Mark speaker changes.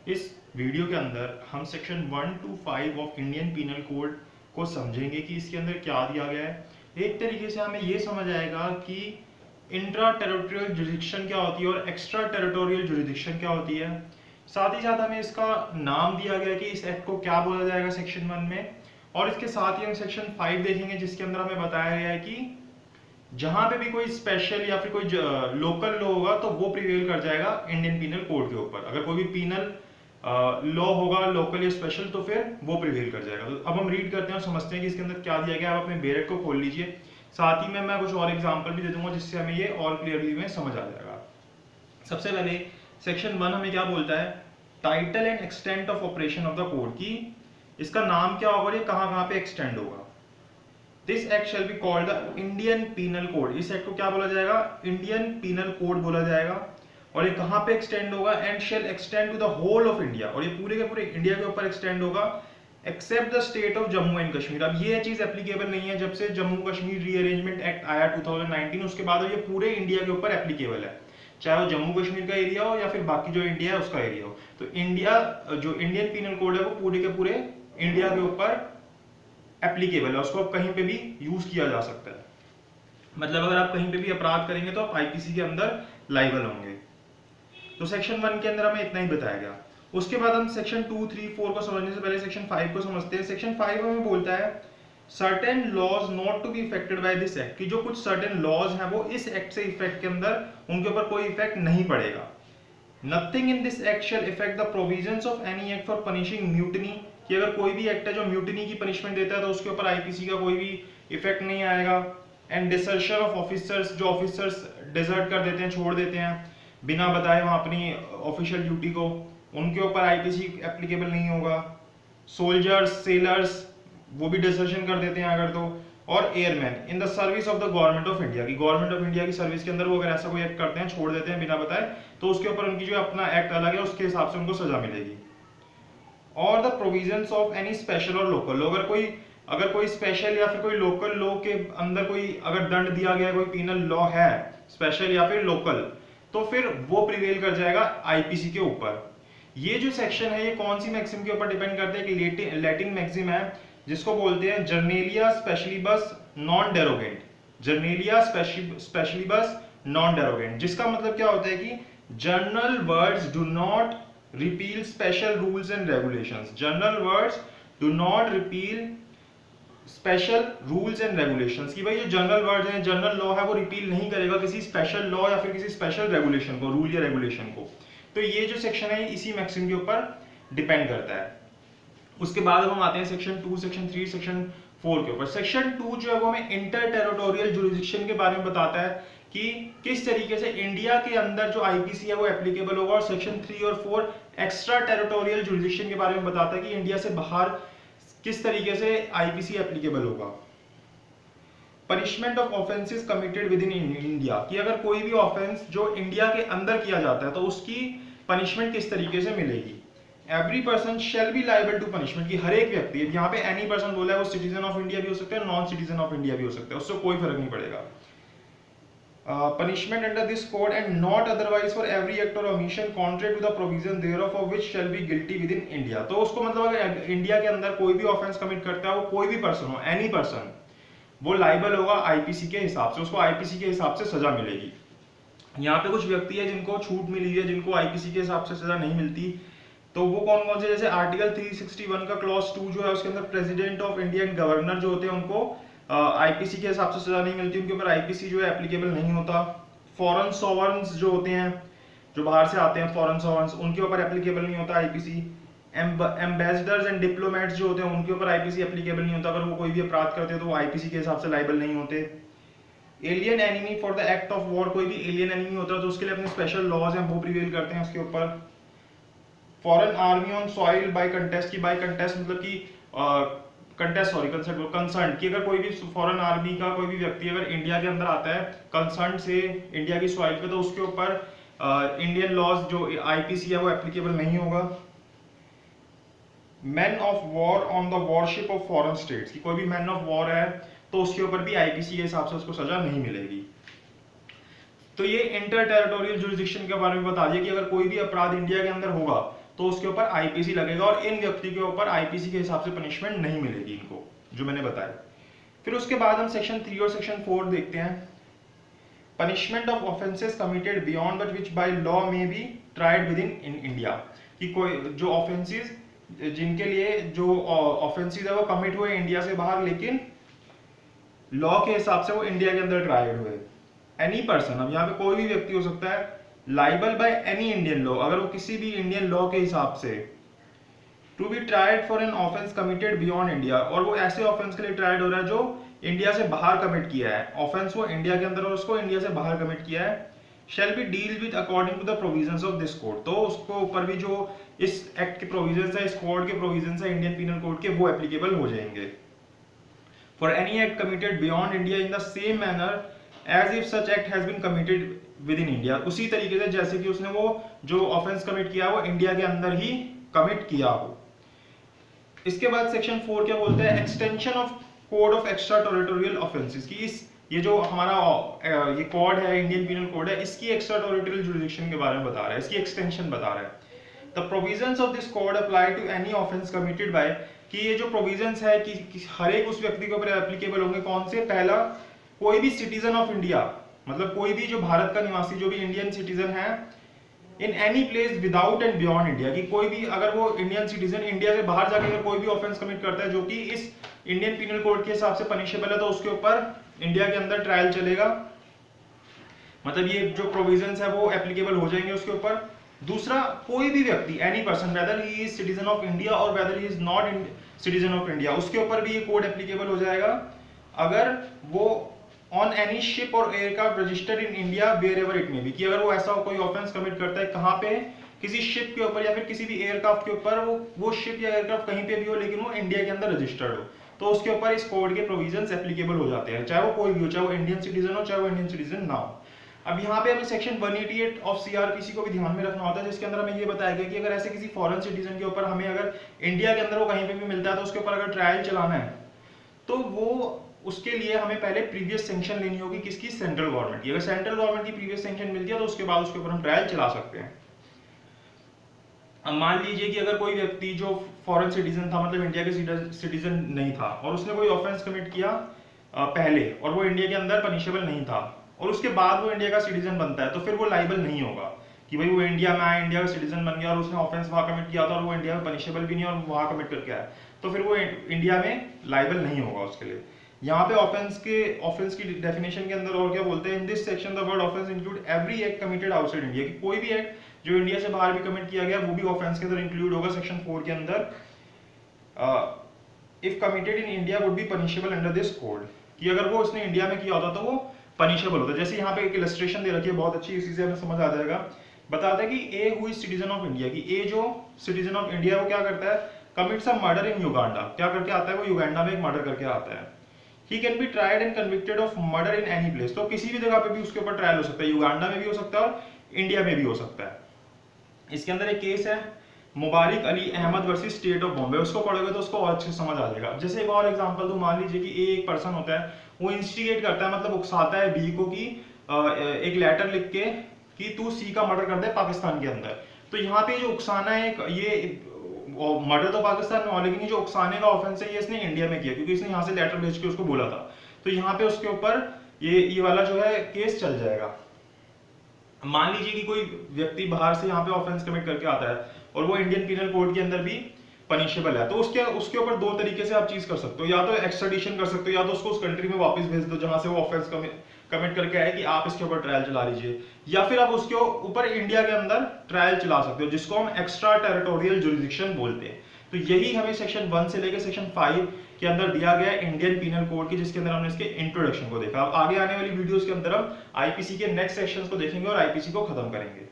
Speaker 1: इस वीडियो के अंदर हम section 1 to 5 of Indian penal code को समझेंगे कि इसके अंदर क्या दिया गया है। एक तरीके से हमें ये समझ आएगा कि इंट्रा टेरिटोरियल जुरिडिक्शन क्या होती है और एक्स्ट्रा टेरिटोरियल जुरिडिक्शन क्या होती है। साथ ही साथ हमें इसका नाम दिया गया है कि इस एक्ट को क्या बोला जाएगा सेक्शन 1 में, और इसके साथ ही हम सेक्शन 5 देखेंगे जिसके अंदर हमें बताया गया है कि जहां पे भी कोई स्पेशल या फिर कोई लोकल लॉ होगा तो वो प्रिवेल कर जाएगा इंडियन पीनल कोड के ऊपर। अगर कोई भी पीनल लॉ होगा लोकल या स्पेशल तो फिर वो प्रिवेल कर जाएगा। तो अब हम रीड करते हैं और समझते हैं कि इसके अंदर क्या दिया गया है। आप अपने बेरेट को खोल लीजिए, साथ ही में मैं कुछ और एग्जांपल भी दे दूंगा जिससे हमें ये और क्लियरली में समझ आ जाएगा। सबसे पहले सेक्शन 1 हमें क्या बोलता है, title and extent of operation of the code, की इसका नाम क्या होगा और ये कहां कहां पे एक्सटेंड होगा। This act shall be called the Indian penal code. इस एक्ट को क्या बोला जाएगा, इंडियन पीनल कोड बोला जाएगा। और ये कहां पे एक्सटेंड होगा, and shall extend to the whole of India, और ये पूरे के पूरे इंडिया के ऊपर एक्सटेंड होगा except the state of Jammu and Kashmir. अब ये चीज एप्लीकेबल नहीं है, जब से जम्मू कश्मीर रीअरेंजमेंट एक्ट आया 2019 उसके बाद ये पूरे इंडिया के ऊपर एप्लीकेबल है, चाहे वो जम्मू कश्मीर का एरिया हो या फिर बाकी जो इंडिया है उसका एरिया हो। तो इंडिया जो इंडियन पीनल कोड है वो पूरे के पूरे इंडिया के ऊपर एप्लीकेबल है, उसको कहीं पे भी यूज किया जा सकता है। मतलब अगर आप कहीं पे भी अपराध करेंगे तो आप आईपीसी के अंदर लाइबल होंगे। तो सेक्शन 1 के अंदर हमें इतना ही बताया गया। उसके बाद हम सेक्शन 2, 3, 4 को समझने से पहले सेक्शन 5 को समझते हैं। सेक्शन 5 हमें बोलता है certain laws not to be affected by this act, कि जो कुछ सर्टेन लॉज हैं वो इस एक्ट से इफेक्ट के अंदर उनके ऊपर कोई इफेक्ट नहीं पड़ेगा। Nothing in this act shell effect the provisions of any act for punishing mutiny, कि अगर कोई भी एक्ट है जो म्यूटनी की पनिशमेंट देता है तो उसके ऊपर आईपीसी का कोई भी इफेक्ट नहीं आएगा। एंड डिसर्शन ऑफ ऑफिसर्स, जो ऑफिसर्स डिसर्ट कर देते हैं, छोड़ देते हैं बिना बताए वहां अपनी ऑफिशियल ड्यूटी को, उनके ऊपर आईपीसी एप्लीकेबल नहीं होगा। सोल्जर्स, सेलर्स वो भी डिसर्शन कर देते हैं अगर तो। और airman in the service of the government of India, की गवर्नमेंट ऑफ इंडिया की सर्विस के अंदर वो अगर ऐसा कोई एक्ट करते हैं, छोड़ देते हैं बिना बताए, तो उसके ऊपर उनकी जो अपना एक्ट अलग है उसके हिसाब से उनको सजा मिलेगी। और the provisions of any special और लोकल लॉ, अगर कोई स्पेशल या फिर कोई लोकल लॉ के अंदर कोई अगर दंड दिया गया है, कोई पीनल लॉ है स्पेशल या फिर लोकल, तो फिर वो प्रिवेल कर जाएगा आईपीसी के ऊपर। ये जो सेक्शन है ये कौन सी मैक्सिम के ऊपर डिपेंड करता है, कि लैटिन मैक्सिम है जिसको बोलते हैं जर्नेलिया स्पेशलिबस नॉन डेरोगेंट। जर्नेलिया स्पेशलिबस नॉन डेरोगेंट, जिसका मतलब क्या होता है कि general words do not repeal special rules and regulations. General words do not repeal special rules and regulations, कि भाई ये जनरल वर्ड्स हैं, जनरल लॉ है, वो रिपील नहीं करेगा किसी स्पेशल लॉ या फिर किसी स्पेशल रेगुलेशन को, रूल या रेगुलेशन को। तो ये जो सेक्शन है इसी मैक्सिम के ऊपर डिपेंड करता है। उसके बाद हम आते हैं सेक्शन 2, सेक्शन 3, सेक्शन 4 के ऊपर। सेक्शन 2 जो है वो हमें इंटर टेरिटोरियल जुरिडिक्शन के बारे में बताता है कि किस तरीके से इंडिया के अंदर जो आईपीसी है वो एप्लीकेबल होगा। और सेक्शन 3 और 4 एक्स्ट्रा टेरिटोरियल जुरिडिक्शन के बारे में बताता है कि इंडिया से बाहर किस तरीके से आईपीसी एप्लीकेबल होगा। Punishment of offences committed with in India, कि अगर कोई भी ऑफेंस जो इंडिया के अंदर किया जाता है तो उसकी पनिशमेंट किस तरीके से मिलेगी। Every person shall be liable to punishment, की हर एक व्यक्ति, यहाँ पे एनी पर्सन बोला है, वो सिटीजन ऑफ इंडिया भी हो सकता है, नॉन सिटीजन ऑफ इंडिया भी हो सकता है, उससे कोई फर्क नहीं पड़ेगा। punishment under this code and not otherwise for every act or omission contrary to the provision thereof of which shall be guilty within India। तो उसको मतलब अगर इंडिया के अंदर कोई भी ऑफेंस कमिट करता है, वो कोई भी पर्सन हो, एनी पर्सन, वो लाइबल होगा आईपीसी के हिसाब से, उसको आईपीसी के हिसाब से सजा मिलेगी। यहाँ पे कुछ व्यक्ति है जिनको छूट मिली है, जिनको आईपीसी के हिसाब से सजा नहीं मिलती, तो वो कौन कौन से, जैसे आर्टिकल 361 का क्लॉज 2 जो है उसके अंदर president of India and governor जो होते हैं उनको आईपीसी के हिसाब से सजा नहीं मिलती, उनके ऊपर आईपीसी जो है एप्लीकेबल नहीं होता। फॉरेन सॉवरन्स जो होते हैं, जो बाहर से आते हैं फॉरेन सॉवरन्स, उनके ऊपर एप्लीकेबल नहीं होता आईपीसी। एम्बेसडर्स एंड डिप्लोमेट्स जो होते हैं उनके ऊपर आईपीसी एप्लीकेबल नहीं होता, अगर वो कोई भी अपराध करते हैं तो वो आईपीसी के हिसाब से लाइबल नहीं होते। Alien enemy for the act of war, कोई भी एलियन एनिमी होता है तो उसके लिए अपने स्पेशल लॉज हैं वो प्रिवेल करते हैं उसके ऊपर। Foreign army on soil by contest, की बाय कंटेस्ट मतलब कि कंसर्न, कि अगर कोई भी फॉरेन आर्मी का कोई भी व्यक्ति अगर इंडिया के अंदर आता है कंसर्न से इंडिया की सॉइल पे, तो उसके ऊपर इंडियन लॉज जो आईपीसी है वो एप्लीकेबल नहीं होगा। Man of war on the worship of foreign states, की कोई भी मैन ऑफ वॉर है तो उसके ऊपर भी आईपीसी के हिसाब से उसको सजा नहीं मिलेगी। तो ये इंटर टेरिटोरियल जुरिडिक्शन के बारे में बता दिया कि अगर कोई भी अपराध इंडिया के अंदर होगा तो उसके ऊपर आईपीसी लगेगा और इन व्यक्ति के ऊपर आईपीसी के हिसाब से पनिशमेंट नहीं मिलेगी इनको, जो मैंने बताया। फिर उसके बाद हम सेक्शन 3 और सेक्शन 4 देखते हैं। Punishment of offences committed beyond but which by law may be tried within India, कि कोई जो ऑफेंसेस जिनके लिए जो ऑफेंसेस है वो कमिट हुए इंडिया से बाहर, लेकिन लॉ के हिसाब से वो इंडिया के अंदर ट्राइड हुए। एनी पर्सन, अब यहाँ पे कोई भी व्यक्ति हो सकता है, liable by any Indian law, अगर वो किसी भी इंडियन लॉ के हिसाब से, to be tried for an offence committed beyond India, और वो ऐसे ऑफेंस के लिए ट्राइड हो रहा है जो इंडिया से बाहर कमिट किया है, ऑफेंस वो इंडिया के अंदर और उसको इंडिया से बाहर कमिट किया है, shall be deal with according to the provisions of this code, तो उसको ऊपर भी जो इस एक्ट के प्रोविजंस है, इस कोड के प्रोविजंस है इंडियन पीनल कोड के, वो एप्लीकेबल हो जाएंगे। For any act committed beyond India in the same manner as if such act has been committed within India, उसी तरीके से जैसे कि उसने वो जो ऑफेंस कमिट किया वो इंडिया के अंदर ही कमिट किया हो। इसके बाद सेक्शन 4 क्या बोलते हैं, extension of code of extra territorial offences, की इस ये जो हमारा ये कोड है, इंडियन पीनल कोड है, इसकी एक्स्ट्रा टेरिटोरियल जुरिडिक्शन के बारे में बता रहा है, इसकी एक्सटेंशन बता रहा है। The provisions of this code apply to any offense committed by, कि ये जो प्रोविजंस है कि हर एक उस व्यक्ति के ऊपर एप्लीकेबल होंगे। कौन से, पहला, कोई भी सिटीजन ऑफ इंडिया, मतलब कोई भी जो भारत का निवासी, जो भी इंडियन सिटीजन है, in any place without and beyond India, कि कोई भी अगर वो इंडियन सिटीजन इंडिया से बाहर जाकर अगर कोई भी ऑफेंस कमिट करता है जो कि इस इंडियन पीनल कोड के हिसाब से पनिशेबल है, तो उसके ऊपर इंडिया के अंदर ट्रायल चलेगा, मतलब ये जो प्रोविजंस है वो एप्लीकेबल हो जाएंगे उसके ऊपर। दूसरा, कोई भी व्यक्ति, any person, whether he is citizen of India और whether he is not citizen of India, उसके ऊपर भी ये कोड एप्लीकेबल हो जाएगा अगर वो ऑन एनी शिप और aircraft registered in India wherever it may be, कि अगर वो ऐसा कोई ऑफेंस कमिट करता है कहाँ पे, किसी शिप के ऊपर या फिर किसी भी एयरक्राफ्ट के ऊपर, वो शिप या एयरक्राफ्ट कहीं पे भी हो लेकिन वो इंडिया के अंदर रजिस्टर्ड हो, तो उसके ऊपर इस कोड के प्रोविजंस एप्लीकेबल हो जाते हैं, चाहे वो कोई भी हो, चाहे वो इंडियन सिटीजन हो, चाहे वो इंडियन सिटीजन ना हो। अब यहाँ पे हमें सेक्शन 188 ऑफ सीआरपीसी को भी ध्यान में रखना होता है, जिसके अंदर हमें ये बताया गया कि अगर ऐसे किसी फॉरेन सिटीजन के ऊपर हमें अगर इंडिया के अंदर वो कहीं पे भी मिलता है तो उसके ऊपर अगर ट्रायल चलाना है तो वो उसके लिए हमें पहले प्रीवियस सैंक्शन लेनी होगी, किसकी, सेंट्रल गवर्नमेंट की। अगर सेंट्रल गवर्नमेंट की प्रीवियस सैंक्शन मिलती है तो उसके बाद उसके ऊपर हम ट्रायल चला सकते हैं। अब मान लीजिए कि अगर कोई व्यक्ति जो फॉरेन सिटीजन था, मतलब इंडिया के सिटीजन नहीं था, और उसने कोई ऑफेंस कमिट किया पहले और वो इंडिया के अंदर पनिशेबल नहीं था, और उसके बाद वो इंडिया का सिटीजन बनता है, तो फिर वो लाइबल नहीं होगा कि भाई वो इंडिया में आया, इंडिया का सिटीजन बन गया और उसने ऑफेंस वहां कमिट किया था और वो इंडिया में पनिशेबल भी नहीं और वहां कमिट करके आया, तो फिर वो इंडिया में लाइबल नहीं होगा उसके लिए। यहाँ पे ऑफेंस की डेफिनेशन के अंदर और क्या बोलते हैं, in this section the word offence include every act committed outside India, कि कोई भी एक्ट जो इंडिया से बाहर भी कमिट किया गया वो भी ऑफेंस के अंदर इंक्लूड होगा सेक्शन 4 के अंदर। If committed in India would be punishable under this code, कि अगर वो उसने इंडिया में किया होता तो वो पनिशेबल होता है। जैसे यहाँ पे एक इलस्ट्रेशन दे रखी है बहुत अच्छी, इसी से हमें समझ आ जाएगा। बताता है कि ए who is citizen of India, कि ए जो सिटीजन ऑफ इंडिया वो क्या करता है, commits a murder in Uganda, क्या करके आता है वो युगांडा में एक मर्डर करके आता है। He can be tried and convicted of murder in any place, तो किसी भी जगह पे भी उसके ऊपर ट्रायल हो सकता है, युगांडा में भी हो सकता है और इंडिया में भी हो सकता है। इसके अंदर एक केस है Mubarik Ali Ahmad versus state of Bombay, उसको पढ़ोगे तो उसको और अच्छे से समझ आ जाएगा। जैसे एक और एग्जांपल दूं, मान लीजिए कि एक पर्सन होता है, वो इंस्टिगेट करता है, मतलब उकसाता है बी को कि एक लेटर लिख के कि तू सी का मर्डर कर दे पाकिस्तान के अंदर। तो यहाँ पे जो उकसाना है, ये मर्डर तो पाकिस्तान में हो, लेकिन ये जो उकसाने का ऑफेंस है ये इसने इंडिया में किया, क्योंकि इसने यहाँ से लेटर भेज के उसको बोला था, तो यहाँ पे उसके ऊपर ये वाला जो है केस चल जाएगा। मान लीजिए कि कोई व्यक्ति बाहर से यहाँ पे ऑफेंस कमिट करके आता है और वो इंडियन पीनल कोड के अंदर भी पनिशेबल है, तो उसके ऊपर दो तरीके से आप चीज कर सकते हो, या तो एक्स्ट्राडिशन कर सकते हो, या तो उसको उस कंट्री में वापस भेज दो जहां से वो ऑफेंस कमिट करके आए कि आप इसके ऊपर ट्रायल चला लीजिए, या फिर आप उसके ऊपर इंडिया के अंदर ट्रायल चला सकते हो, जिसको हम एक्स्ट्रा टेरिटोरियल जुरिडिक्शन बोलते हैं। तो यही हमें सेक्शन 1 से लेकर सेक्शन 5 के अंदर दिया गया है इंडियन पीनल कोड की, जिसके अंदर हमने इसके इंट्रोडक्शन को देखा। अब आगे आने वाली वीडियोस के अंदर हम आईपीसी के नेक्स्ट सेक्शंस को देखेंगे और आईपीसी को खत्म करेंगे।